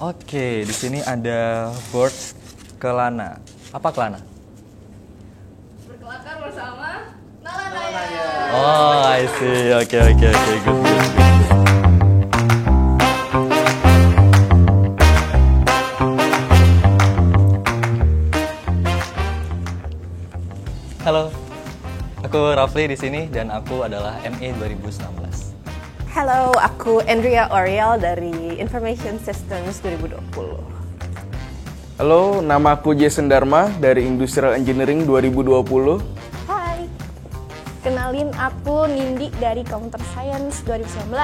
Oke, di sini ada board Kelana. Apa Kelana? Berkelakar bersama Nalanaya. Oh, I see. Oke, good. Halo, aku Rafli di sini dan aku adalah ME 2019. Halo, aku Andrea Oriel dari Information Systems 2020. Halo, nama aku Jason Dharma dari Industrial Engineering 2020. Hai, kenalin aku Nindi dari Computer Science 2019.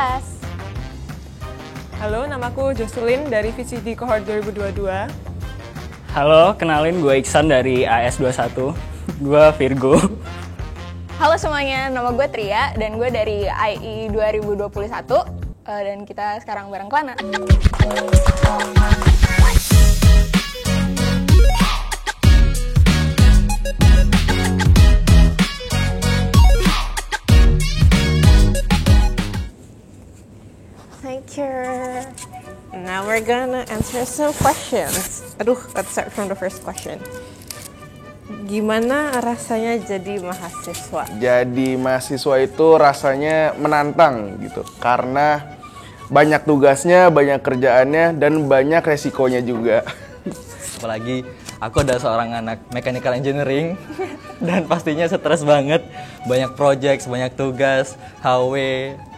Halo, namaku Jocelyn dari VCD Cohort 2022. Halo, kenalin gue Iksan dari AS21. Gue Virgo. Halo semuanya, nama gue Tria dan gue dari IE 2021 dan kita sekarang bareng Kelana. Thank you. Now we're gonna answer some questions. Let's start from the first question. Gimana rasanya jadi mahasiswa? Jadi mahasiswa itu rasanya menantang gitu, karena banyak tugasnya, banyak kerjaannya, dan banyak resikonya juga. Apalagi aku adalah seorang anak mechanical engineering dan pastinya stres banget. Banyak project, banyak tugas, HW,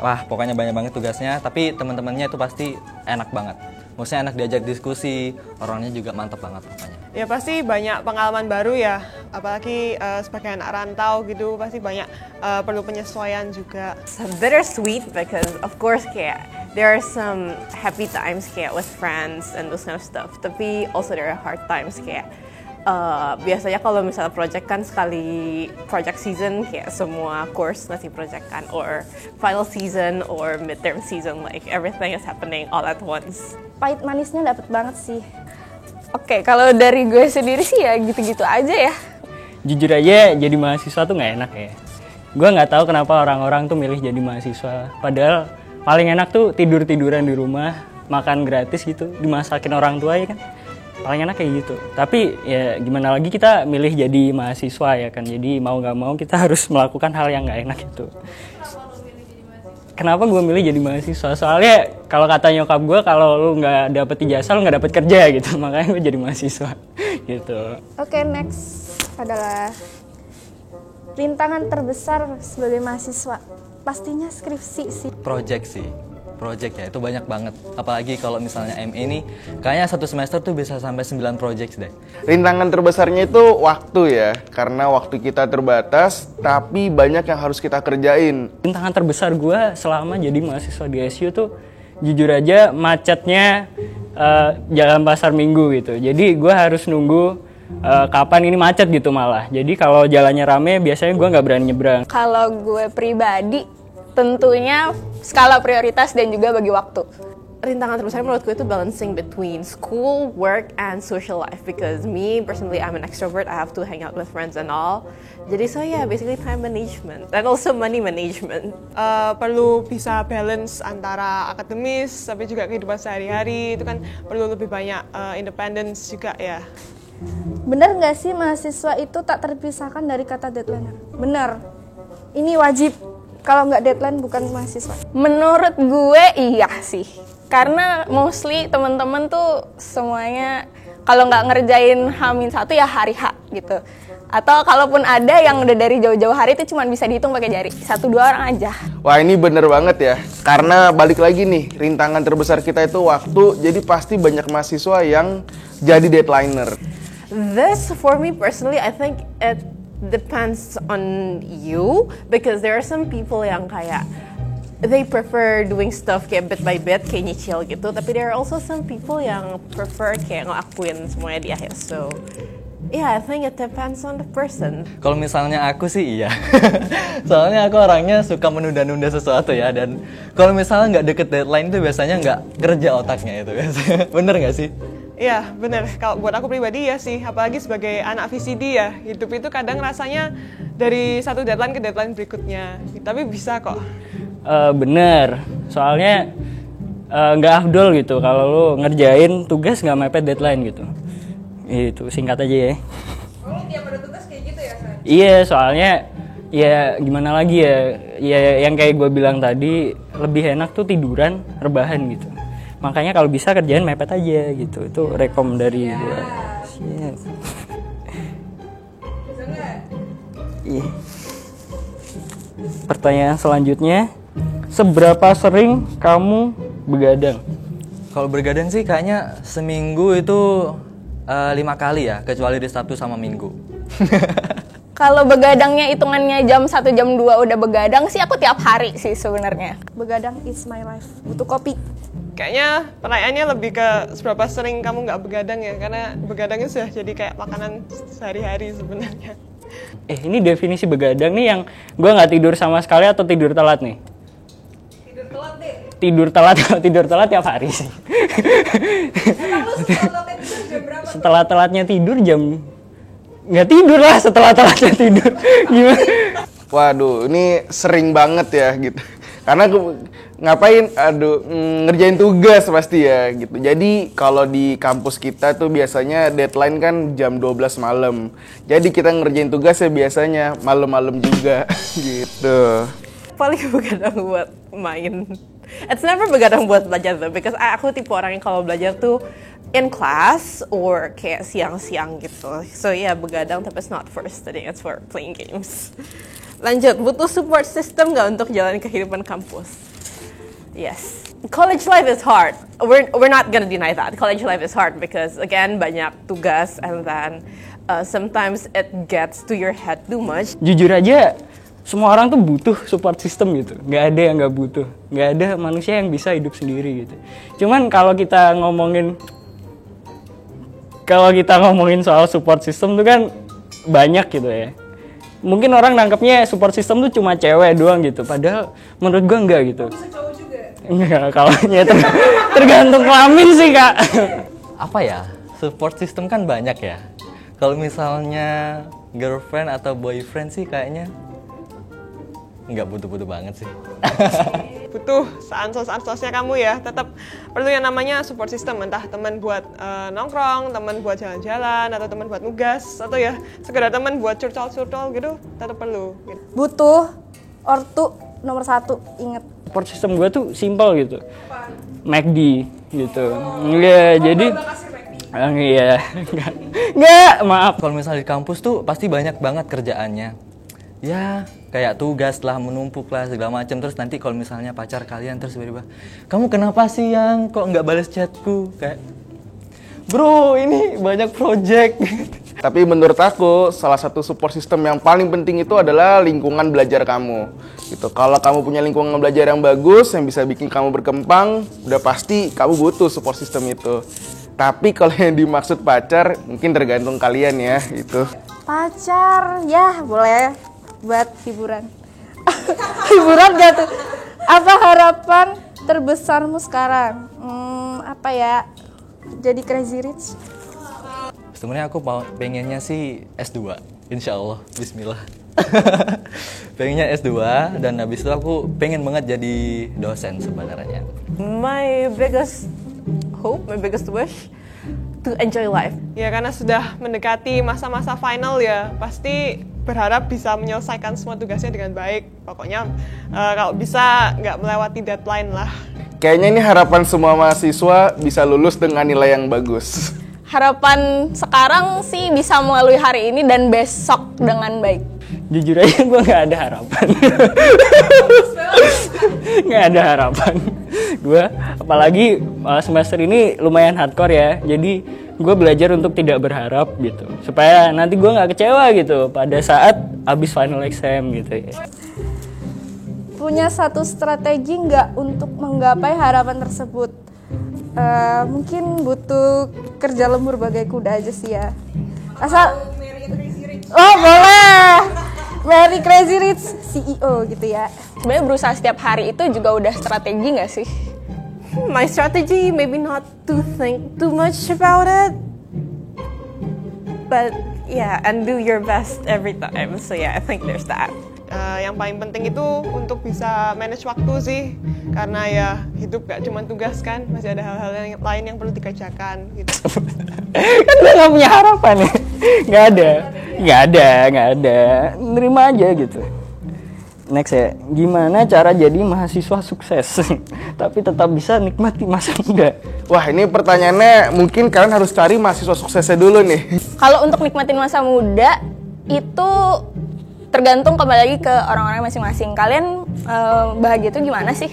wah pokoknya banyak banget tugasnya. Tapi teman-temannya itu pasti enak banget. Maksudnya enak diajak diskusi, orangnya juga mantap banget pokoknya. Ya pasti banyak pengalaman baru ya, apalagi sebagai anak rantau gitu, pasti banyak perlu penyesuaian juga. It's bittersweet because of course kayak there are some happy times kayak with friends and those kind of stuff. Tapi also there are hard times kayak biasanya kalau misalnya project kan sekali project season kayak semua course ngasih project kan, or final season or midterm season, like everything is happening all at once. Pahit manisnya dapet banget sih. Oke, kalau dari gue sendiri sih ya gitu-gitu aja ya. Jujur aja jadi mahasiswa tuh nggak enak ya. Gue nggak tahu kenapa orang-orang tuh milih jadi mahasiswa. Padahal paling enak tuh tidur-tiduran di rumah, makan gratis gitu, dimasakin orang tua ya kan. Paling enak kayak gitu. Tapi ya gimana lagi kita milih jadi mahasiswa ya kan. Jadi mau nggak mau kita harus melakukan hal yang nggak enak itu. Kenapa gue milih jadi mahasiswa? Soalnya kalau kata nyokap gue, kalau lu nggak dapet ijazah lu nggak dapet kerja gitu. Makanya gue jadi mahasiswa gitu. Oke, next adalah rintangan terbesar sebagai mahasiswa. Pastinya skripsi sih. Project ya, itu banyak banget. Apalagi kalau misalnya ME ini, kayaknya satu semester tuh bisa sampai 9 project deh. Rintangan terbesarnya itu waktu ya, karena waktu kita terbatas, tapi banyak yang harus kita kerjain. Rintangan terbesar gue selama jadi mahasiswa di SU tuh jujur aja macetnya jalan pasar Minggu gitu. Jadi gue harus nunggu kapan ini macet gitu malah. Jadi kalau jalannya rame biasanya gue nggak berani nyebrang. Kalau gue pribadi tentunya skala prioritas dan juga bagi waktu. Rintangan terbesar menurut gue itu balancing between school, work, and social life. Because me, personally, I'm an extrovert. I have to hang out with friends and all. Jadi basically time management. And also money management. Perlu bisa balance antara akademis, tapi juga kehidupan sehari-hari. Itu kan perlu lebih banyak independence juga ya. Bener nggak sih mahasiswa itu tak terpisahkan dari kata deadline? Bener. Ini wajib. Kalau nggak deadline bukan mahasiswa. Menurut gue iya sih. Karena mostly teman-teman tuh semuanya kalau nggak ngerjain H-1 ya hari H gitu. Atau kalaupun ada yang udah dari jauh-jauh hari itu cuma bisa dihitung pakai jari. 1-2 orang aja. Wah, ini bener banget ya. Karena balik lagi nih, rintangan terbesar kita itu waktu. Jadi pasti banyak mahasiswa yang jadi deadlineer. This, for me personally, I think it depends on you, because there are some people yang kayak they prefer doing stuff kayak bit by bit, kayak nyicil gitu. Tapi there are also some people yang prefer kayak ngelakuin semuanya di akhir. So yeah, I think it depends on the person. Kalau misalnya aku sih iya. Soalnya aku orangnya suka menunda-nunda sesuatu ya. Dan kalau misalnya nggak deket deadline tuh biasanya nggak kerja otaknya itu biasanya. Bener nggak sih? Iya bener, kalau buat aku pribadi ya sih, apalagi sebagai anak VCD ya, hidup itu kadang rasanya dari satu deadline ke deadline berikutnya, tapi bisa kok. Bener, soalnya nggak afdol gitu kalau lu ngerjain tugas nggak mepet deadline gitu. Itu singkat aja ya. Oh, tiap ada tugas kayak gitu ya, San? Iya, soalnya ya gimana lagi ya, ya yang kayak gue bilang tadi, lebih enak tuh tiduran, rebahan gitu. Makanya kalau bisa kerjaan mepet aja gitu, itu rekom dari gue. Yes. Bisa nggak? Iya. Pertanyaan selanjutnya, seberapa sering kamu begadang? Kalau bergadang sih kayaknya seminggu itu 5 kali ya, kecuali di Sabtu sama Minggu. Kalau begadangnya hitungannya jam 1 jam 2 udah begadang sih, aku tiap hari sih sebenarnya. Begadang is my life. Butuh kopi. Kayaknya pertanyaannya lebih ke seberapa sering kamu nggak begadang ya, karena begadangnya sudah jadi kayak makanan sehari-hari sebenarnya. Ini definisi begadang nih yang gue nggak tidur sama sekali atau tidur telat nih? Tidur telat deh. Tidur telat tiap hari sih. Setelah telatnya tidur jam nggak tidur lah, setelah telatnya tidur gimana? Waduh, ini sering banget ya gitu. Karena ngapain? Ngerjain tugas pasti ya gitu. Jadi kalau di kampus kita tuh biasanya deadline kan jam 12 malam. Jadi kita ngerjain tugas ya biasanya malam-malam juga gitu. Paling begadang buat main. It's never begadang buat belajar though, because aku tipe orang yang kalau belajar tuh in class or kayak siang-siang gitu. So yeah, begadang tapi it's not for studying, it's for playing games. Lanjut, butuh support system nggak untuk jalan kehidupan kampus? Yes. College life is hard. We're not gonna deny that. College life is hard because again banyak tugas and then sometimes it gets to your head too much. Jujur aja, semua orang tuh butuh support system gitu. Nggak ada yang nggak butuh. Nggak ada manusia yang bisa hidup sendiri gitu. Cuman kalau kita ngomongin soal support system tuh kan banyak gitu ya. Mungkin orang nangkepnya support system tuh cuma cewek doang gitu. Padahal menurut gua enggak gitu. Bisa cowok juga? Enggak, kalau tergantung kelamin sih, Kak. Apa ya? Support system kan banyak ya. Kalau misalnya girlfriend atau boyfriend sih kayaknya nggak butuh-butuh banget sih. Butuh seansos-ansosnya kamu ya, tetap perlu yang namanya support system, entah teman buat nongkrong, teman buat jalan-jalan, atau teman buat nugas, atau ya sekedar teman buat curcol-curcol gitu, tetap perlu gitu. Butuh ortu nomor 1, inget. Support system gue tuh simple gitu. McD gitu. Enggak, jadi iya. Enggak, maaf. Kalau misalnya di kampus tuh pasti banyak banget kerjaannya. Ya, kayak tugas lah, menumpuk lah, segala macam. Terus nanti kalau misalnya pacar kalian terus tiba-tiba, kamu kenapa sih yang kok nggak balas chatku? Kayak, bro, ini banyak project. Tapi menurut aku salah satu support system yang paling penting itu adalah lingkungan belajar kamu. Gitu. Kalau kamu punya lingkungan belajar yang bagus, yang bisa bikin kamu berkembang, udah pasti kamu butuh support system itu. Tapi kalau yang dimaksud pacar, mungkin tergantung kalian ya, itu. Pacar, ya boleh buat hiburan. Hiburan gak tuh? Apa harapan terbesarmu sekarang? Apa ya? Jadi crazy rich? Sebenarnya aku pengennya sih S2, insya Allah, bismillah. Pengennya S2 dan habis itu aku pengen banget jadi dosen sebenarnya. My biggest hope, my biggest wish to enjoy life. Ya karena sudah mendekati masa-masa final ya, pasti berharap bisa menyelesaikan semua tugasnya dengan baik. Pokoknya kalau bisa nggak melewati deadline lah. Kayaknya ini harapan semua mahasiswa bisa lulus dengan nilai yang bagus. Harapan sekarang sih bisa melalui hari ini dan besok dengan baik. Jujur aja gue nggak ada harapan. Nggak ada harapan. Gue apalagi semester ini lumayan hardcore ya. Jadi gue belajar untuk tidak berharap gitu. Supaya nanti gue nggak kecewa gitu pada saat habis final exam gitu ya. Punya satu strategi nggak untuk menggapai harapan tersebut? Mungkin butuh kerja lembur bagai kuda aja sih ya. Asal oh boleh, Mary Crazy Rich CEO gitu ya. Sebenarnya berusaha setiap hari itu juga udah strategi nggak sih? My strategy, maybe not to think too much about it, but yeah, and do your best every time. So yeah, I think there's that. Yang paling penting itu untuk bisa manage waktu sih, karena ya hidup gak cuma tugas kan, masih ada hal-hal yang lain yang perlu dikerjakan gitu. Kan gue gak punya harapan ya. Gak ada. Nerima aja gitu. Next ya, gimana cara jadi mahasiswa sukses tapi tetap bisa nikmati masa muda? Wah, ini pertanyaannya mungkin kalian harus cari mahasiswa suksesnya dulu nih. Kalau untuk nikmatin masa muda itu tergantung kembali lagi ke orang-orang masing-masing. Kalian bahagia itu gimana sih?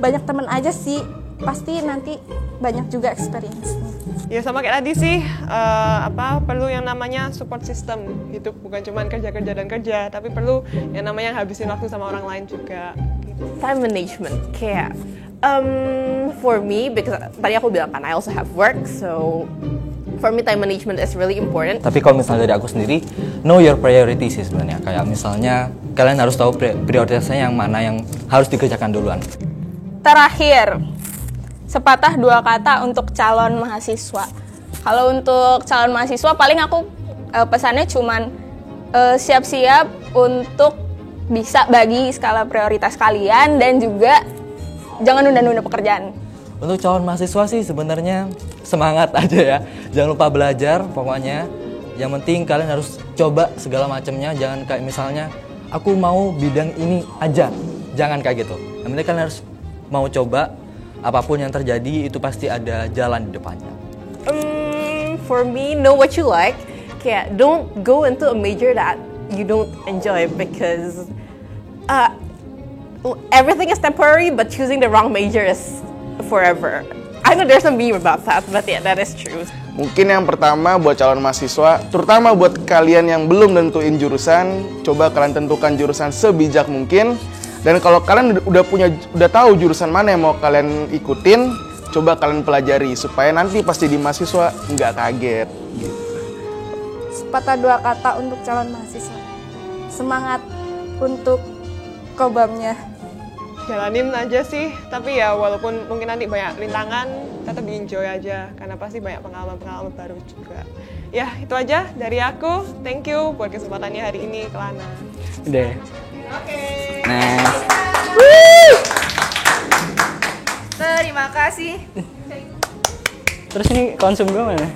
Banyak teman aja sih, pasti nanti banyak juga experience. Ya sama kayak tadi sih, perlu yang namanya support system. Hidup bukan cuma kerja dan kerja, tapi perlu yang namanya habisin waktu sama orang lain juga. Time management kayak for me, because tadi aku bilang kan I also have work, so for me time management is really important. Tapi kalau misalnya dari aku sendiri, know your priorities sih sebenarnya. Kayak misalnya kalian harus tahu prioritasnya yang mana yang harus dikerjakan duluan. Terakhir, sepatah dua kata untuk calon mahasiswa. Kalau untuk calon mahasiswa paling aku pesannya cuman siap-siap untuk bisa bagi skala prioritas kalian dan juga jangan nunda-nunda pekerjaan. Untuk calon mahasiswa sih sebenarnya semangat aja ya. Jangan lupa belajar pokoknya. Yang penting kalian harus coba segala macamnya. Jangan kayak misalnya aku mau bidang ini aja. Jangan kayak gitu. Yang penting kalian harus mau coba. Apapun yang terjadi itu pasti ada jalan di depannya. For me, know what you like. Kayak don't go into a major that you don't enjoy because everything is temporary, but choosing the wrong major is forever. I know there's a meme about that, but yeah, that is true. Mungkin yang pertama buat calon mahasiswa, terutama buat kalian yang belum nentuin jurusan, coba kalian tentukan jurusan sebijak mungkin. Dan kalau kalian udah tahu jurusan mana yang mau kalian ikutin, coba kalian pelajari supaya nanti pasti di mahasiswa nggak kaget. Gitu. Sepatah dua kata untuk calon mahasiswa. Semangat untuk kobamnya. Jalanin aja sih, tapi ya walaupun mungkin nanti banyak rintangan, tetap di-enjoy aja, karena pasti banyak pengalaman-pengalaman baru juga. Ya, itu aja dari aku. Thank you buat kesempatannya hari ini, Kelana. Udah. Nah, Terima kasih. Terus ini konsum gue mana?